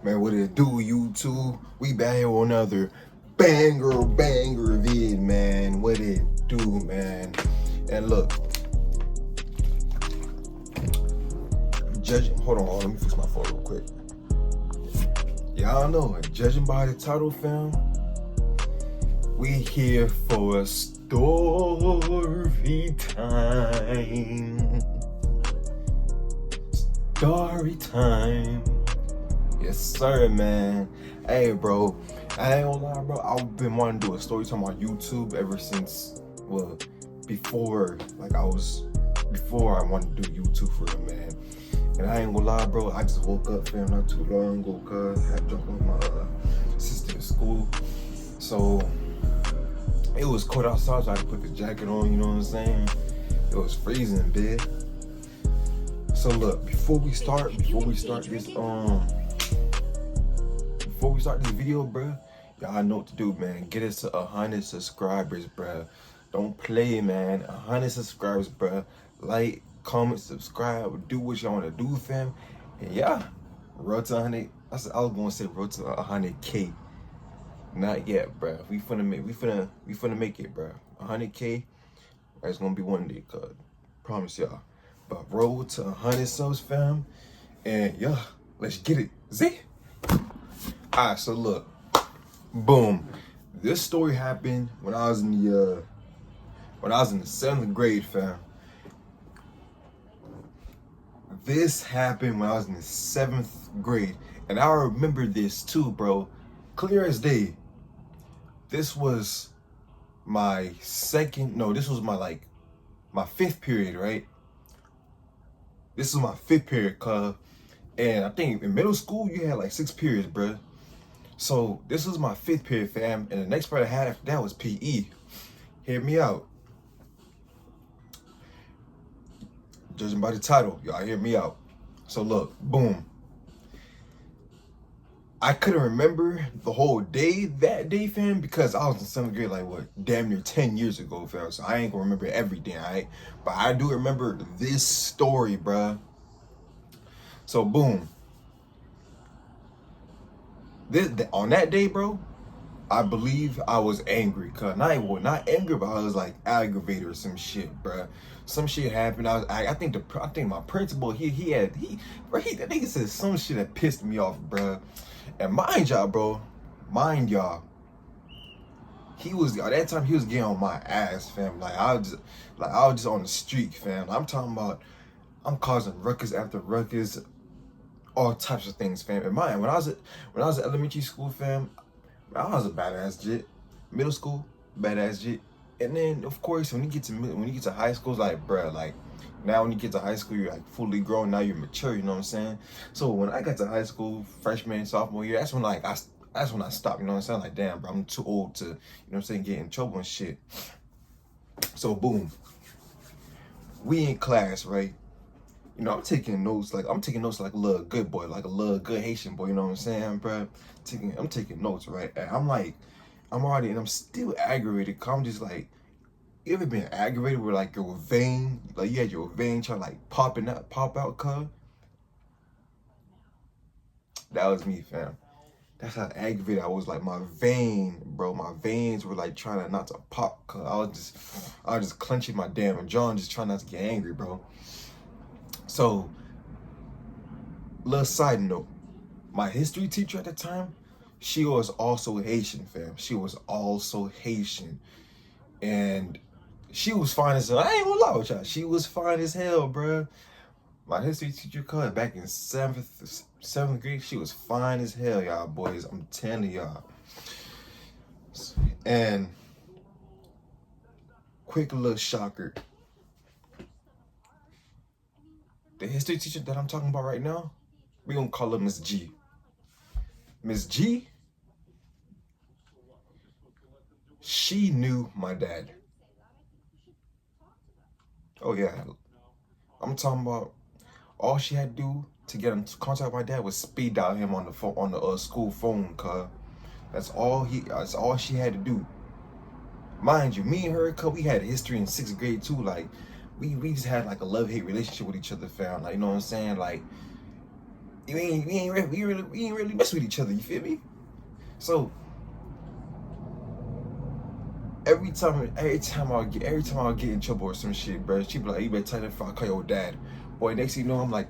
Man, what it do, YouTube? We back here on another banger vid, man. What it do, man? And look, hold on, let me fix my phone real quick. Y'all know, judging by the title, fam, we here for a story time. Story time. Yes, sir, man. Hey, bro, I ain't gonna lie, bro. I've been wanting to do a story time on YouTube ever since, well, before I wanted to do YouTube for real, man. And I ain't gonna lie, bro. I just woke up, fam, not too long ago, cause I had dropped off my sister to school. So it was cold outside, so I had to put the jacket on. You know what I'm saying? It was freezing, bitch. So look, before we start this video, bruh, y'all know what to do, man. Get us to 100 subscribers, bruh. Don't play, man. 100 subscribers, bruh. Like, comment, subscribe, do what y'all want to do, fam. And yeah, road to 100. I was gonna say road to 100K. Not yet, bruh. We finna make it, bruh. 100K. That's gonna be one day, cuz. Promise y'all. But road to 100 subs, fam. And yeah, let's get it. See? Alright, so look. Boom. This story happened when I was in the 7th grade, fam. This happened when I was in the 7th grade. And I remember this too, bro. Clear as day. This was my my 5th period, right? This is my 5th period, cuz. And I think in middle school, you had like 6 periods, bruh. So this was my 5th period, fam. And the next part I had after that was PE. Hear me out. Judging by the title, y'all hear me out. So look, boom. I couldn't remember the whole day that day, fam, because I was in 7th grade, like what, damn near 10 years ago, fam. So I ain't gonna remember everything, alright? But I do remember this story, bruh. So boom. On that day, bro, I believe I was angry. Cause not angry, but I was like aggravated or some shit, bruh. Some shit happened. I think my principal, that nigga said some shit that pissed me off, bruh. And mind y'all, he was getting on my ass, fam. I was just on the street, fam. I'm talking about, I'm causing ruckus after ruckus, all types of things, fam. And mind, when I was at elementary school, fam, I was a badass jit. Middle school, badass jit. And then of course when you get to high school, it's like, bruh, like now when you get to high school, you're like fully grown, now you're mature, you know what I'm saying? So when I got to high school, freshman, sophomore year, that's when I stopped, you know what I'm saying? Like, damn, bro, I'm too old to, you know what I'm saying, get in trouble and shit. So boom. We in class, right? You know, I'm taking notes like a little good boy, like a little good Haitian boy, you know what I'm saying, bro? I'm taking notes, right? And I'm still aggravated, cause I'm just like, you ever been aggravated where like your vein, like you had your vein trying to like pop out, cuz? That was me, fam. That's how aggravated I was. Like my veins were like trying not to pop, cuz I was just clenching my damn jaw and just trying not to get angry, bro. So, little side note, my history teacher at the time, she was also Haitian, fam. She was also Haitian. And she was fine as hell. I ain't gonna lie with y'all. She was fine as hell, bruh. My history teacher, back in 7th grade, she was fine as hell, y'all boys. I'm telling y'all. And quick little shocker. The history teacher that I'm talking about right now, we gonna call her Miss G. Miss G, she knew my dad. Oh yeah, I'm talking about all she had to do to get in contact with my dad was speed dial him on the phone, on the school phone, cuz. That's all she had to do. Mind you, me and her, cuz, we had history in 6th grade too. Like, we just had like a love-hate relationship with each other, fam. Like, you know what I'm saying? Like, we ain't really mess with each other. You feel me? So every time I would get in trouble or some shit, bro, she'd be like, "You better tell that if I call your dad." Boy, next thing you know,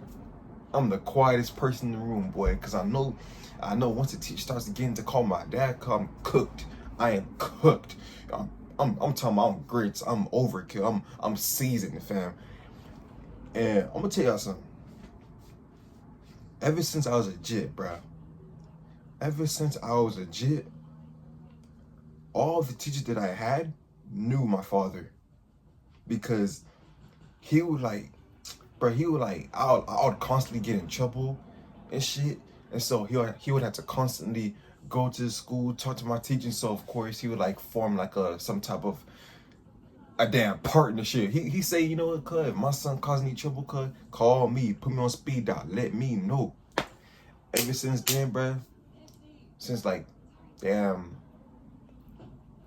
I'm the quietest person in the room, boy, because I know once the teacher starts getting to call my dad, I'm cooked. I am cooked. I'm talking about I'm grits. I'm overkill. I'm seasoned, fam. And I'm gonna tell y'all something. Ever since I was a jit, bro. Ever since I was a jit, all the teachers that I had knew my father, because he would like, bro, I would constantly get in trouble and shit. And so he would have to constantly go to school, talk to my teacher. So of course he would like form like some type of a damn partnership. He say, you know what, cuz, if my son causing any trouble, cuz, call me, put me on speed dial, let me know. Ever since then, bro, since like damn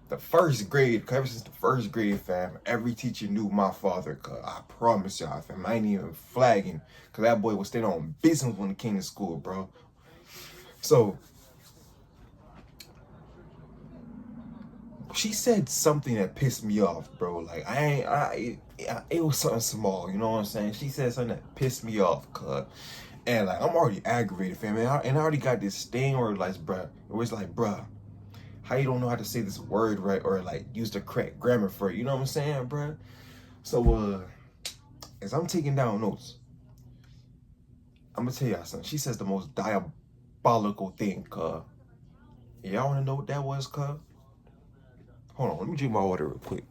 the first grade, ever since the first grade, fam, every teacher knew my father, cuz. I promise y'all, fam. I ain't even flagging, cuz that boy was staying on business when he came to school, bro. So she said something that pissed me off, bro. Like it was something small, you know what I'm saying? She said something that pissed me off, cuz. And like I'm already aggravated, fam. And I already got this thing where like, bruh, it was like, bruh, how you don't know how to say this word right, or like use the correct grammar for it, you know what I'm saying, bruh? So as I'm taking down notes, I'm gonna tell y'all something. She says the most diabolical thing, cuz. Y'all wanna know what that was, cuz? Hold on, let me drink my water real quick.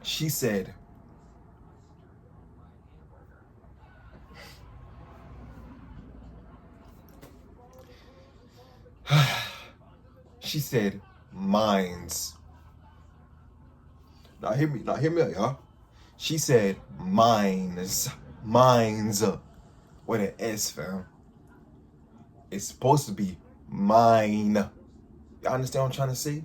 She said, she said, mines. Now hear me out, y'all. She said mines. Mines. With an S, fam. It's supposed to be mine. Y'all understand what I'm trying to say?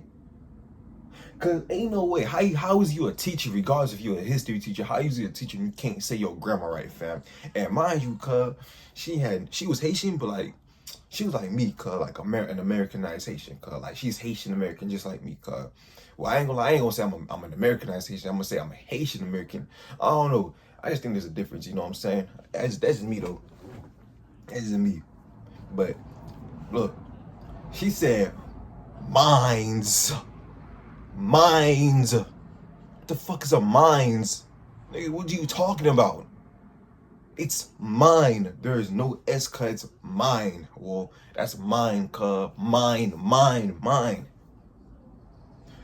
Cause ain't no way. How is you a teacher, regardless if you're a history teacher, how is you a teacher and you can't say your grammar right, fam? And mind you, cuz, she was Haitian, but like she was like me, cuz, like an Americanized Haitian, cuz. Like she's Haitian American just like me, cuz. Well, I ain't gonna say I'm an Americanized Haitian. I'm gonna say I'm a Haitian American. I don't know. I just think there's a difference, you know what I'm saying? That's just me though. That's just me. But look, she said mines. Mines. What the fuck is a mines? Nigga, what are you talking about? It's mine. There is no S cut. It's mine. Well, that's mine, cuz. Mine.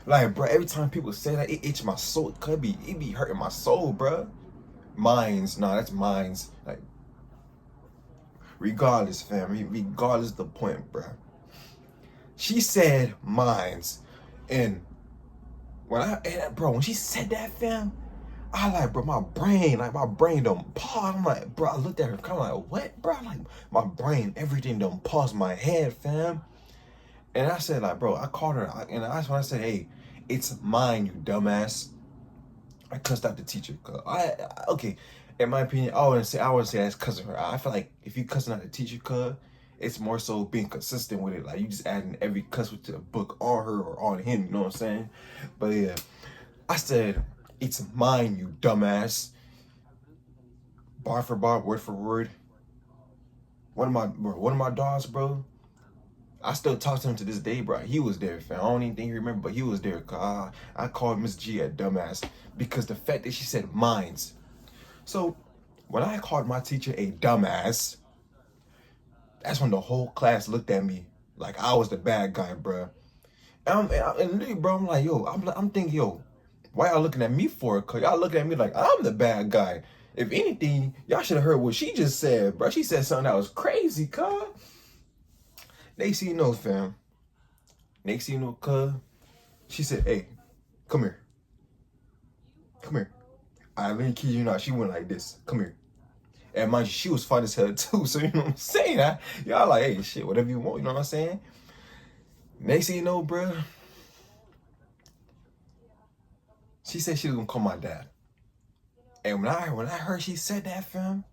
Like, bro, every time people say that, it itch my soul. It be hurting my soul, bro. Mines. Nah, that's mines. Like, regardless, fam. Regardless of the point, bro. She said mines. And when she said that, fam, I like, bro, my brain done paused. I'm like, bro, I looked at her, kind of like, what, bro? Like, my brain, everything done paused my head, fam. And I said, like, bro, I called her, and that's when I said, hey, it's mine, you dumbass. I cussed out the teacher. Okay, in my opinion, I wouldn't say that's cussing her. I feel like if you cussing out the teacher, it's more so being consistent with it. Like, you just adding every cuss with the book on her or on him, you know what I'm saying? But yeah, I said, it's mine, you dumbass. Bar for bar, word for word. One of my dogs, bro. I still talk to him to this day, bro. He was there, fam. I don't even think he remember, but he was there. Cause I called Miss G a dumbass because the fact that she said mines. So when I called my teacher a dumbass, that's when the whole class looked at me like I was the bad guy, bro. And literally, bro, I'm like, yo, I'm thinking, yo, why y'all looking at me for it? Cause y'all looking at me like I'm the bad guy. If anything, y'all should have heard what she just said, bro. She said something that was crazy, cuz. Next thing you know, fam. Next thing you know, cuz. She said, hey, come here. Come here. I really kid you not, she went like this. Come here. And mind you, she was fun as hell too. So you know what I'm saying? Y'all like, hey, shit, whatever you want, you know what I'm saying? Next thing you know, bro. She said she was gonna call my dad. And when I heard she said that, fam,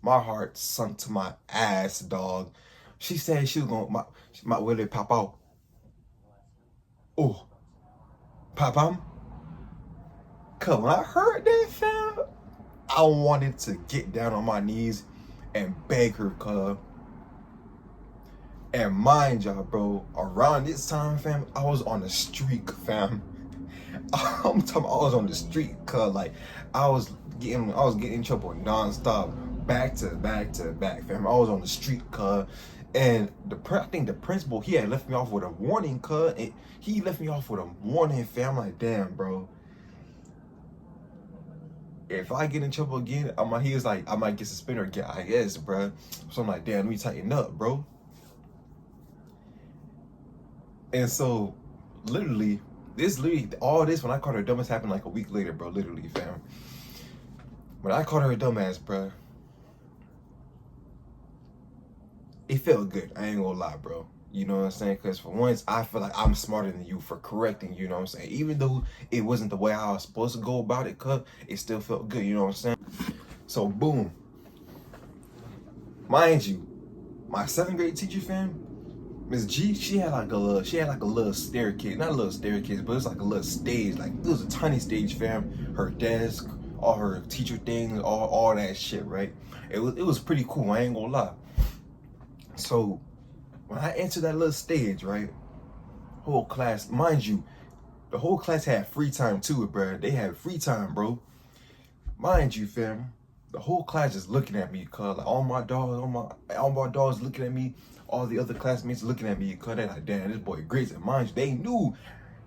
my heart sunk to my ass, dog. She said she was gonna my will it pop out. Oh, pop out. Cause when I heard that, fam, I wanted to get down on my knees and beg her, cuz. And mind y'all, bro, around this time, fam, I was on the streak, fam. I'm talking, I was on the street, cuz like I was getting in trouble nonstop, back to back to back, fam. I was on the street, cuz. And I think the principal, he had left me off with a warning, cuz. He left me off with a warning, fam. I'm like, damn, bro. If I get in trouble again, he was like, I might get suspended again, I guess, bro. So I'm like, damn, let me tighten up, bro. And so, literally, all this, when I called her dumbass, happened like a week later, bro, literally, fam. When I called her a dumbass, bro, it felt good. I ain't gonna lie, bro. You know what I'm saying? Because for once, I feel like I'm smarter than you for correcting, you know what I'm saying? Even though it wasn't the way I was supposed to go about it, cuz, it still felt good, you know what I'm saying? So, boom. Mind you, my 7th grade teacher, fam, Miss G, she had like a little staircase, not a little staircase, but it was like a little stage, like it was a tiny stage, fam. Her desk, all her teacher things, all that shit, right? It was pretty cool, I ain't gonna lie. So when I entered that little stage, right, whole class, mind you, the whole class had free time too, bro. They had free time, bro. Mind you, fam, the whole class is looking at me, cuz like all my dogs looking at me, all the other classmates looking at me, cuz they like, damn, this boy great. And mind you, they knew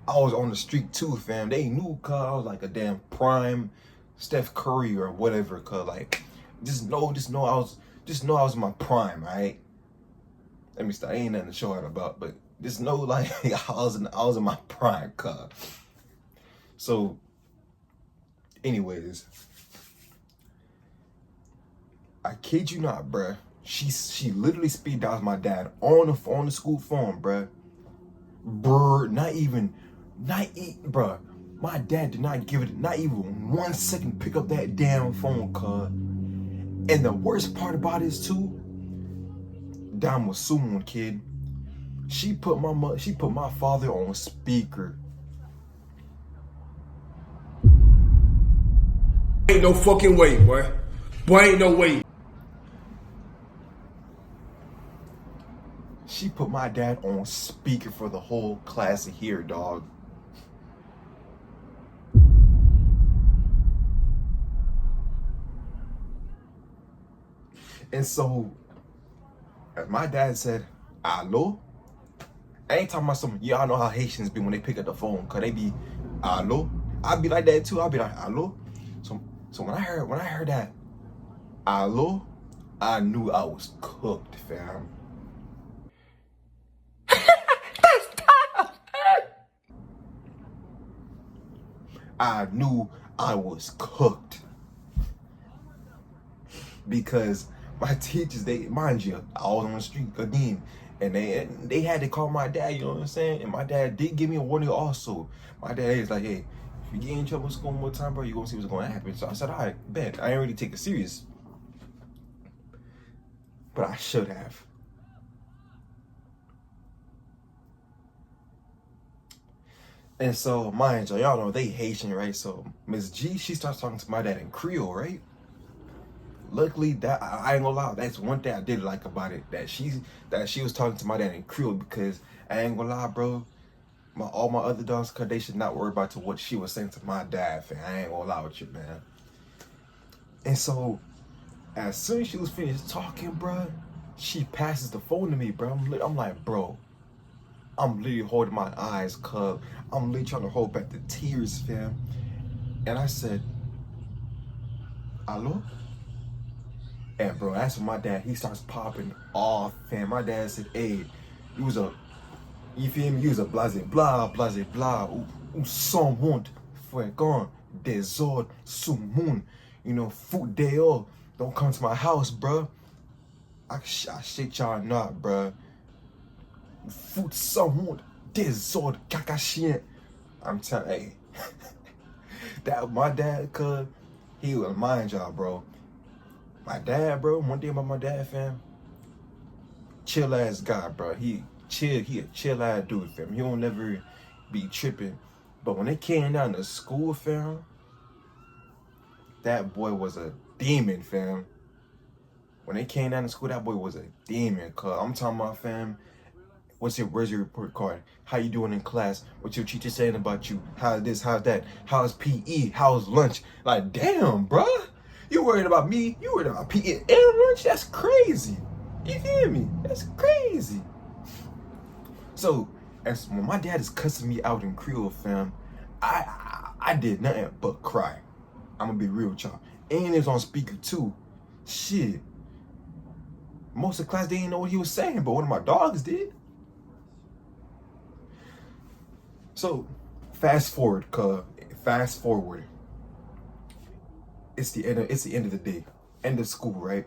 I was on the street too, fam. They knew, cuz I was like a damn prime Steph Curry or whatever, cuz like, just know I was in my prime, right? Let me start. Ain't nothing to show out about, but just know like I was in my prime, cuz. So, anyways, I kid you not, bruh. She literally speed dials my dad on the school phone, bruh. Bruh. My dad did not give it not even 1 second to pick up that damn phone, cuz. And the worst part about it too, Dom was soon, kid. She put my father on speaker. Ain't no fucking way, boy. Boy, ain't no way. She put my dad on speaker for the whole class to hear, dog. And so, as my dad said, "Allo?" I ain't talking about some, y'all know how Haitians be when they pick up the phone, cause they be, "Allo?" I'd be like that too. I'd be like, "Allo?" So when I heard that, "Allo?" I knew I was cooked, fam. I knew I was cooked. Because my teachers, mind you, I was on the street again, and they had to call my dad, you know what I'm saying? And my dad did give me a warning also. My dad is like, hey, if you get in trouble in school one more time, bro, you're gonna see what's gonna happen. So I said, all right, bet. I ain't really take it serious. But I should have. And so, mind you, y'all know they Haitian, right? So Miss G, she starts talking to my dad in Creole, right? Luckily, that I ain't gonna lie, that's one thing I did like about it, that she was talking to my dad in Creole, because I ain't gonna lie, bro, all my other dogs, cause they should not worry about what she was saying to my dad, fam. I ain't gonna lie with you, man. And so, as soon as she was finished talking, bro, she passes the phone to me, bro. I'm like, bro, I'm literally holding my eyes, cuz I'm literally trying to hold back the tears, fam. And I said, "Allo?" And bro, that's when my dad, he starts popping off, fam. My dad said, hey, you feel me? You was a blase blah, ou sans honte, fréquent, désordre, sous moon, you know, foot dehors, don't come to my house, bro. I shit y'all not, bro. Foot sans honte, désordre, caca chien. I'm telling, hey, that my dad, cuz, He was, mind y'all, bro. My dad, bro, one thing about my dad, fam, chill ass guy, bro. He a chill ass dude, fam. He don't never be tripping. But when they came down to school, fam, that boy was a demon, fam. When they came down to school, that boy was a demon, cuz. I'm talking about, fam, where's your report card? How you doing in class? What your teacher saying about you? How's this, how's that? How's PE? How's lunch? Like, damn, bruh. You worried about me? You worried about PE and lunch? That's crazy. You feel me? That's crazy. So, as when my dad is cussing me out in Creole, fam, I did nothing but cry. I'm gonna be real with y'all. And it's on speaker too. Shit. Most of the class, they didn't know what he was saying, but one of my dogs did. So, fast forward. It's the end of the day. End of school, right?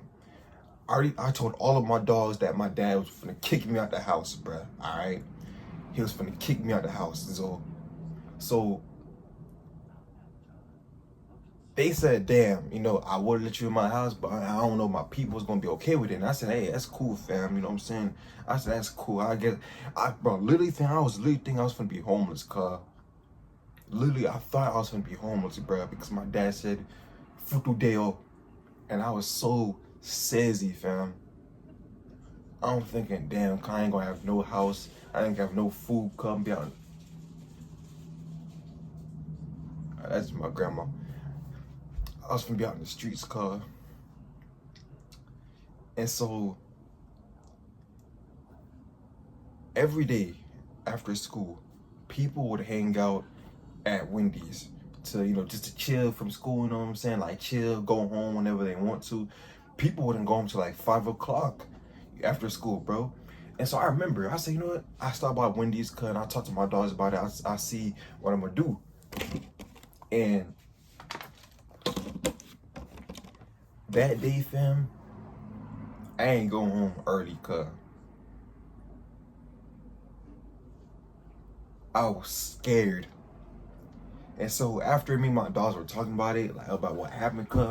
I told all of my dogs that my dad was finna kick me out the house, bruh. Alright? He was finna kick me out the house. So they said, damn, you know, I would let you in my house, but I don't know if my people's gonna be okay with it. And I said, hey, that's cool, fam. You know what I'm saying? I said, that's cool. I was literally thinking I was finna be homeless, cuz. Literally, I thought I was finna be homeless, bruh, because my dad said, futu deo. And I was so sassy, fam. I'm thinking, damn, I ain't gonna have no house. I ain't gonna have no food. Come be out. That's my grandma. I was finna be out in the streets, cuz. And so, every day after school, people would hang out at Wendy's to, you know, just to chill from school, you know what I'm saying? Like, chill, go home whenever they want to. People wouldn't go home till like 5 o'clock after school, bro. And so I remember, I said, you know what? I stopped by Wendy's, cuz, and I talked to my dogs about it. I see what I'm gonna do. And that day, fam, I ain't going home early, cuz. I was scared. And so after me and my dogs were talking about it, like about what happened, cuz,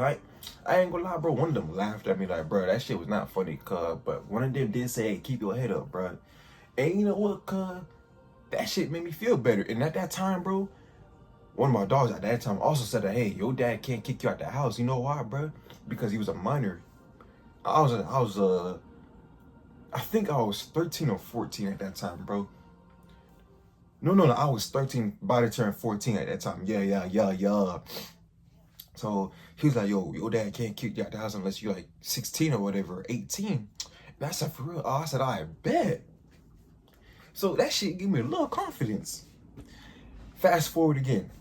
I ain't gonna lie, bro. One of them laughed at me like, bro, that shit was not funny, cuz. But one of them did say, hey, keep your head up, bro. And you know what, cuz? That shit made me feel better. And at that time, bro, one of my dogs at that time also said that, hey, your dad can't kick you out the house. You know why, bro? Because he was a minor. I think I was 13 or 14 at that time, bro. No, I was 13, about to turn 14 at that time. Yeah. So he was like, yo, your dad can't kick you out the house unless you're like 16 or whatever, 18. And I said, for real? I said, I bet. So that shit gave me a little confidence. Fast forward again.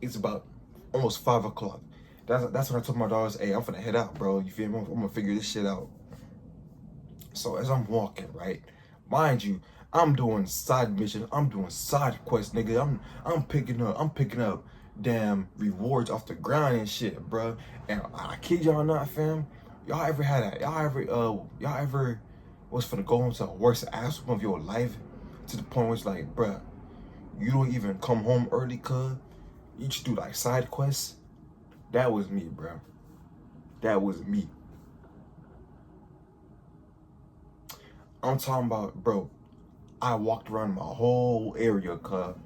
It's about almost 5 o'clock. That's when I told my daughters, hey, I'm finna head out, bro. You feel me? I'm gonna figure this shit out. So as I'm walking, right? Mind you, I'm doing side missions. I'm doing side quests, nigga. I'm picking up damn rewards off the ground and shit, bro. And I kid y'all not, fam. Y'all ever was finna go home to the worst ass of your life to the point where it's like, bro, you don't even come home early, cuz you just do like side quests? That was me, bro. That was me. I'm talking about, bro, I walked around my whole area, cuz.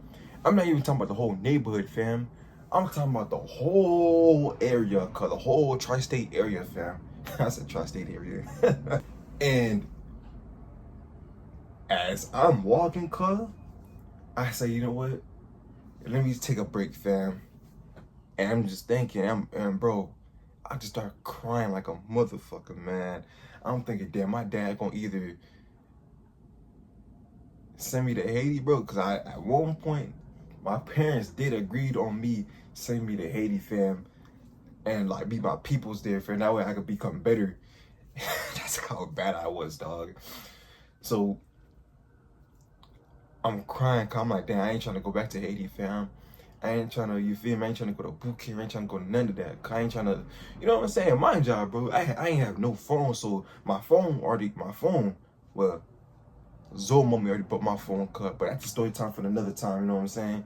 I'm not even talking about the whole neighborhood, fam. I'm talking about the whole area, cuz. The whole tri-state area, fam. I said tri-state area. And as I'm walking, cuz, I say, you know what? Let me just take a break, fam. And I'm just thinking, and bro, I just start crying like a motherfucker, man. I'm thinking, damn, my dad gonna either send me to Haiti, bro, because at one point, my parents did agreed on me sending me to Haiti, fam, and like be my peoples there, fam. That way I could become better. That's how bad I was, dog. So I'm crying, cause I'm like, damn, I ain't trying to go back to Haiti, fam. I ain't trying to, you feel me? I ain't trying to go to boot camp. I ain't trying to go to none of that. I ain't trying to, you know what I'm saying? Mind y'all, bro. I ain't have no phone, so my phone, well, Zoe mommy already put my phone cut, but that's a story time for another time, you know what I'm saying?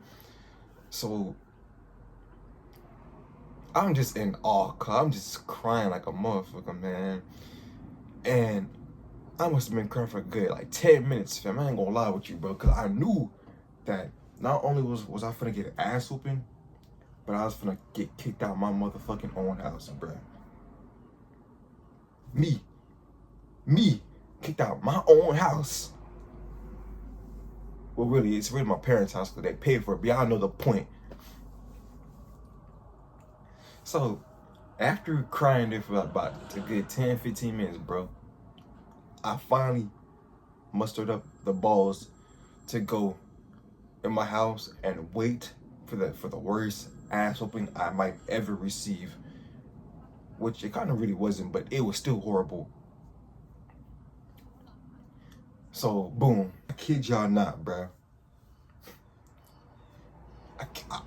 So I'm just in awe, cause I'm just crying like a motherfucker, man. And I must have been crying for a good like 10 minutes, fam. I ain't gonna lie with you, bro, cause I knew that not only was I finna get an ass whooping, but I was finna get kicked out my motherfucking own house, bro. Me, kicked out my own house. Well, really, it's really my parents' house because they paid for it, but y'all know the point. So, after crying there for about a good 10, 15 minutes, bro, I finally mustered up the balls to go in my house and wait for the worst ass whooping I might ever receive. Which it kind of really wasn't, but it was still horrible. So, boom. I kid y'all not, bro.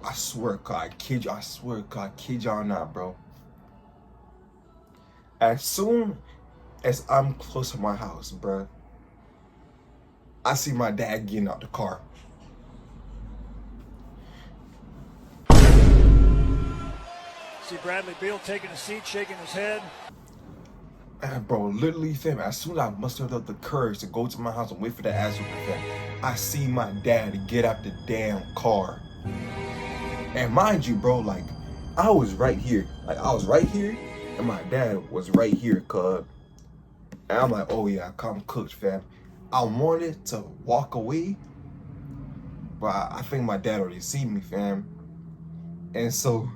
I swear, God, I kid you. I swear, God, I kid y'all not, bro. As soon as I'm close to my house, bro, I see my dad getting out the car. See Bradley Beal taking a seat, shaking his head. And bro, literally, fam, as soon as I mustered up the courage to go to my house and wait for the ass whooping, fam, I see my dad get out the damn car. And mind you, bro, like, I was right here. Like, I was right here, and my dad was right here, cuz. And I'm like, oh yeah, I'm cooked, fam. I wanted to walk away, but I think my dad already seen me, fam. And so,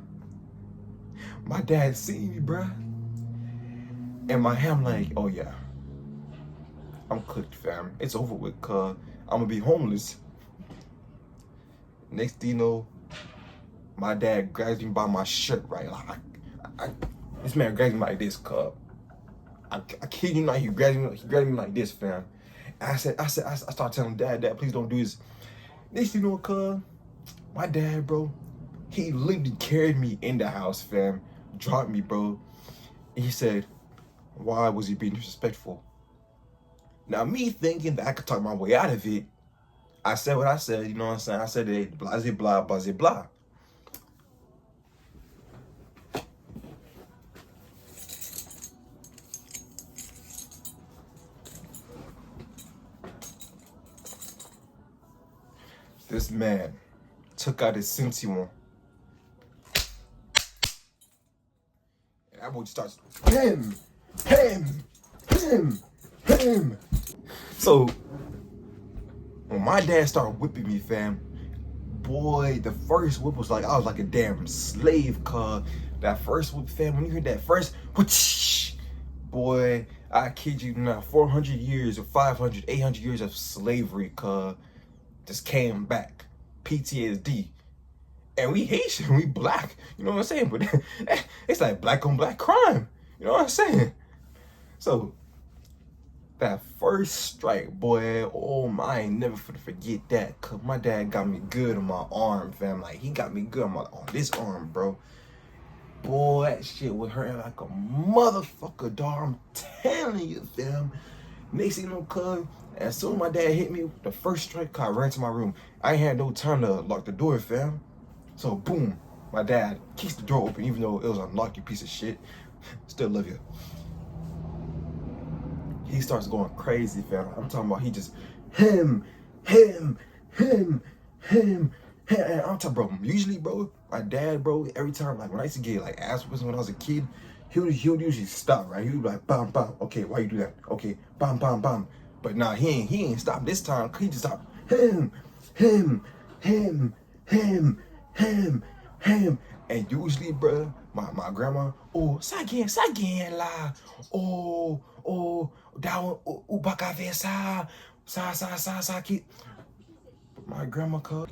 my dad seen me, bruh. And my hand like, oh yeah, I'm cooked, fam. It's over with, cuz I'm gonna be homeless. Next thing you know, my dad grabs me by my shirt, right? Like, this man grabs me like this, cuz. I kid you not, he grabs me like this, fam. And I started telling Dad, please don't do this. Next thing you know, cuz, my dad, bro, he literally carried me in the house, fam. Dropped me, bro. And he said, why was he being disrespectful? Now, me thinking that I could talk my way out of it, I said what I said, you know what I'm saying? I said, hey, blah, blah, blah, blah. This man took out his Cincy one. And that boy just starts, him. So, when my dad started whipping me, fam, boy, the first whip was like, I was like a damn slave, cuz. That first whip, fam, when you hear that first, whoosh, boy, I kid you not, 400 years or 500, 800 years of slavery, cuz, just came back. PTSD. And we Haitian, we black, you know what I'm saying? But it's like black on black crime, you know what I'm saying? So, that first strike, boy, oh my, I ain't never finna forget that, cause my dad got me good on my arm, fam. Like, he got me good on this arm, bro. Boy, that shit was hurting like a motherfucker, dog. I'm telling you, fam. Next thing you know, cuz, as soon as my dad hit me, the first strike, I ran to my room. I ain't had no time to lock the door, fam. So, boom, my dad kicks the door open, even though it was unlocked, you piece of shit. Still love you. He starts going crazy, fam. I'm talking about he just, him. And I'm talking, bro, usually, bro, my dad, bro, every time, like, when I used to get, like, ass whoopings when I was a kid, he would usually stop, right? He would be like, bam, bam. Okay, why you do that? Okay, bam, bam, bam. But nah, he ain't stopped this time. He just stopped, him. And usually, bro, my grandma, oh, again la, oh, down, baka vesa, sa, kid. My grandma called.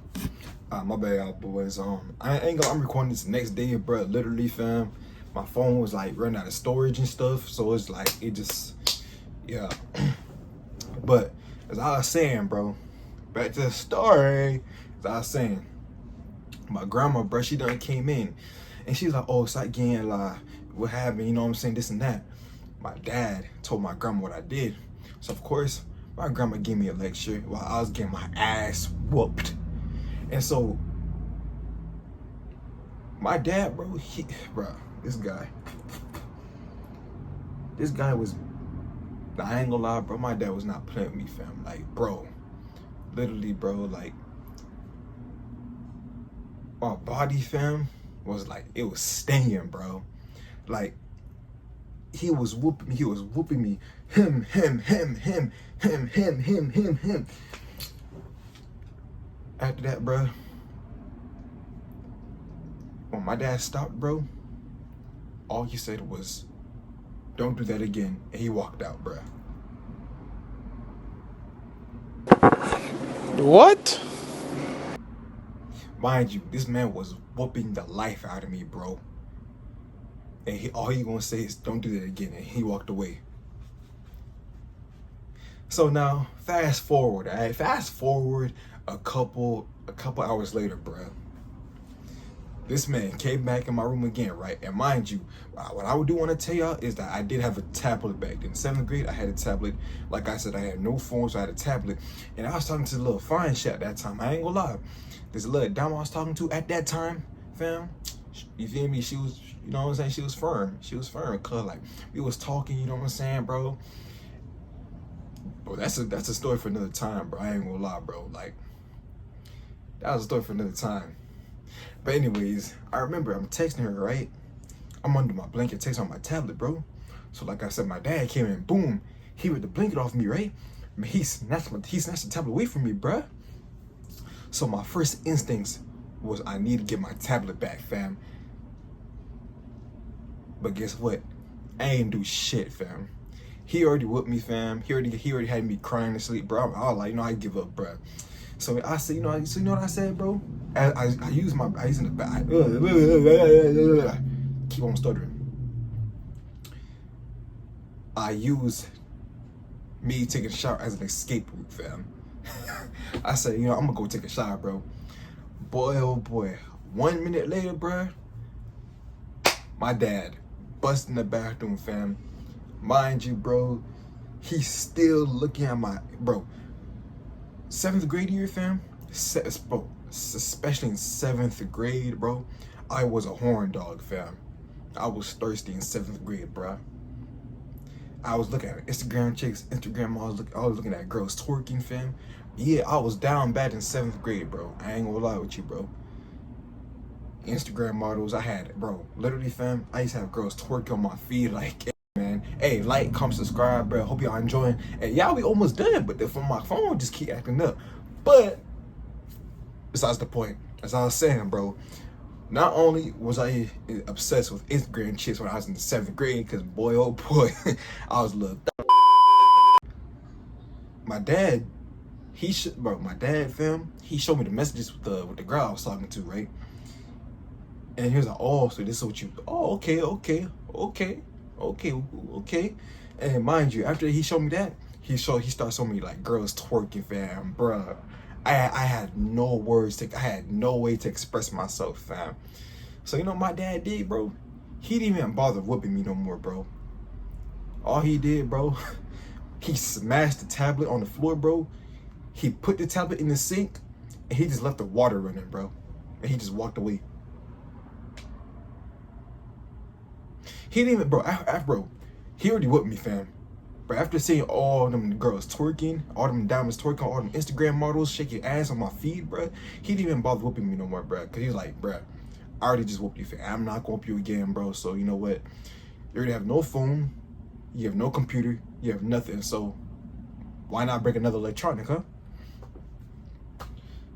My bad, y'all boys. I ain't gonna. I'm recording this the next day, bro. Literally, fam. My phone was like running out of storage and stuff, so it's like it just, yeah. But as I was saying, bro, back to the story. As I was saying, my grandma, bro, she done came in, and she was like, "Oh, it's like again, like what happened? You know what I'm saying? This and that." My dad told my grandma what I did, so of course my grandma gave me a lecture while I was getting my ass whooped. And so My dad, bro, this guy was, I ain't gonna lie, bro, my dad was not playing with me, fam. Like, bro, literally, bro, like, my body, fam, was like, it was stinging, bro. Like, he was whooping me, him. After that, bro, when my dad stopped, bro, all he said was, "Don't do that again," and he walked out, bro. What? Mind you, this man was whooping the life out of me, bro. And all he gonna say is, "Don't do that again," and he walked away. So now, fast forward, all right? Fast forward a couple hours later, bro. This man came back in my room again, right? And mind you, what I do want to tell y'all is that I did have a tablet back then. In 7th grade, I had a tablet. Like I said, I had no phone, so I had a tablet. And I was talking to the little fine shit at that time. I ain't gonna lie. This little dame I was talking to at that time, fam, you feel me? She was, you know what I'm saying? She was firm. She was firm, cause like we was talking, you know what I'm saying, bro? Bro, that's a story for another time, bro. I ain't gonna lie, bro. Like, that was a story for another time. But anyways, I remember I'm texting her, right? I'm under my blanket, text on my tablet, bro. So like I said, my dad came in, boom, he ripped the blanket off me, right? He snatched the tablet away from me, bro. So my first instincts was I need to get my tablet back, fam. But guess what? I ain't do shit, fam. He already whipped me, fam. He already had me crying to sleep, bro. I was like, you know, I give up, bro. So I said, you know what I said, bro? I used in the back. Keep on stuttering. I use me taking a shower as an escape route, fam. I said, you know, I'm gonna go take a shower, bro. Boy, oh boy. 1 minute later, bro, my dad bust in the bathroom, fam. Mind you, bro, he's still looking at my, bro, 7th grade year, fam, bro, especially in 7th grade, bro, I was a horn dog, fam. I was thirsty in 7th grade, bro. I was looking at Instagram chicks, Instagram models, I was looking at girls twerking, fam. Yeah, I was down bad in 7th grade, bro. I ain't gonna lie with you, bro. Instagram models, I had, bro, literally, fam, I used to have girls twerk on my feed, like, man. Hey, like, comment, subscribe, bro. Hope y'all enjoying. And y'all, we almost done, but from my phone just keep acting up. But besides the point, as I was saying, bro, not only was I obsessed with Instagram chicks when I was in the 7th grade, because boy, oh boy, I was a little. My dad, my dad, fam, he showed me the messages with the girl I was talking to, right? And he was like, oh, so this is what you, oh, okay. And mind you, after he showed me that, he started showing me like girls twerking, fam, bruh. I had no words I had no way to express myself, fam. So you know what my dad did, bro? He didn't even bother whooping me no more, bro. All he did, bro, he smashed the tablet on the floor, bro. He put the tablet in the sink, and he just left the water running, bro. And he just walked away. He didn't even, bro, he already whooped me, fam. But after seeing all them girls twerking, all them diamonds twerking, all them Instagram models shaking ass on my feed, bro, he didn't even bother whooping me no more, bro. Because he was like, bro, I already just whooped you, fam. I'm not going to whoop you again, bro. So you know what? You already have no phone. You have no computer. You have nothing. So why not break another electronic, huh?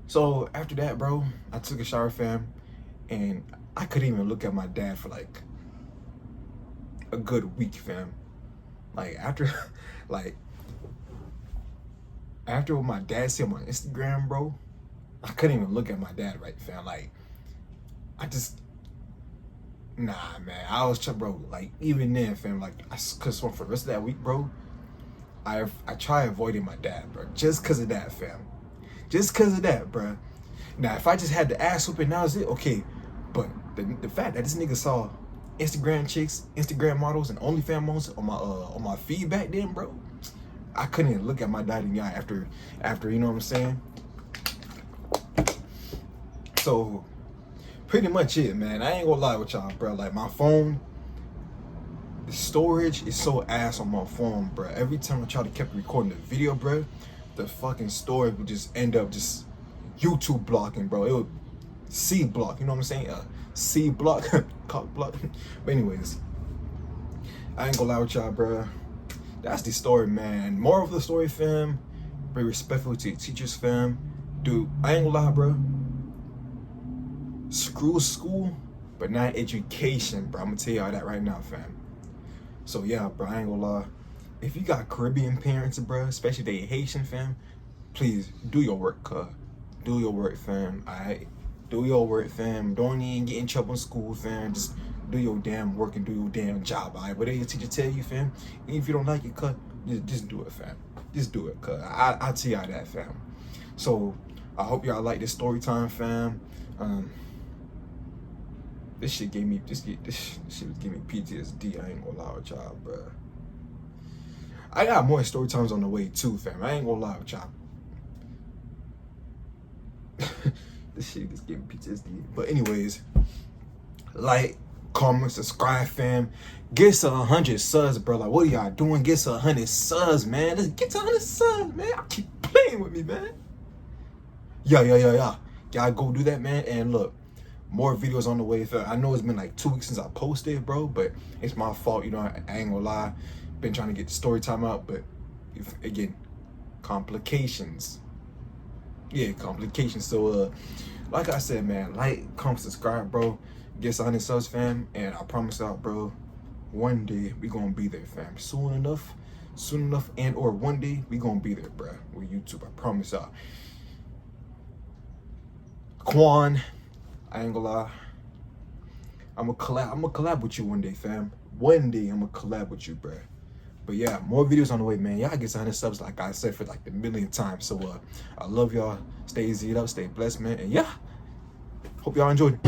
So after that, bro, I took a shower, fam. And I couldn't even look at my dad for like a good week, fam. Like after what my dad said on Instagram, bro, I couldn't even look at my dad right, fam. Like nah, man, I was bro, like even then, fam, like cause for the rest of that week, bro, I try avoiding my dad, bro, just cause of that, fam. Just cause of that, bro. Now if I just had the ass whooping, now is it okay? But the fact that this nigga saw Instagram chicks, Instagram models, and OnlyFans models on my feed back then, bro, I couldn't even look at my dad in the eye after you know what I'm saying. So pretty much it, man. I ain't gonna lie with y'all, bro. Like my phone, the storage is so ass on my phone, bro. Every time I try to keep recording the video, bro, the fucking storage would just end up just YouTube blocking, bro. It would C block, you know what I'm saying? C block, cock block. But anyways, I ain't gonna lie with y'all, bro. That's the story, man. Moral of the story, fam. Be respectful to your teachers, fam. Dude, I ain't gonna lie, bro. Screw school, but not education, bro. I'm gonna tell y'all that right now, fam. So yeah, bro, I ain't gonna lie. If you got Caribbean parents, bro, especially they Haitian, fam, please do your work, cuz. Do your work, fam. Alright? Do your work, fam. Don't even get in trouble in school, fam. Just do your damn work and do your damn job, alright? Whatever your teacher tell you, fam. And if you don't like it, cuz, just do it, fam. Just do it, cuz. I'll tell y'all that, fam. So I hope y'all like this story time, fam. This shit gave me this shit was giving me PTSD. I ain't gonna lie with y'all, bro. I got more story times on the way too, fam. I ain't gonna lie with y'all. This shit just giving me PTSD. But anyways, like, comment, subscribe, fam. Get us 100 subs, bro. Like, what are y'all doing? Get us 100 subs, man. Let's get to 100 subs, man. Y'all keep playing with me, man. Yeah. Y'all go do that, man. And look, more videos on the way. I know it's been like 2 weeks since I posted, bro, but it's my fault, you know. I ain't gonna lie. Been trying to get the story time out, but again, complications. Yeah, complications. So like I said, man, like, comment, subscribe, bro. Get us 100 subs, fam, and I promise y'all, bro, one day we gonna be there, fam. Soon enough, and or one day we gonna be there, bro, with YouTube. I promise y'all. Quan, I ain't gonna lie, I'm gonna collab with you one day, fam. One day I'm gonna collab with you, bro. But yeah, more videos on the way, man. Y'all get 100 subs, like I said, for like the millionth time. So I love y'all. Stay easy up, stay blessed, man. And yeah, hope y'all enjoyed.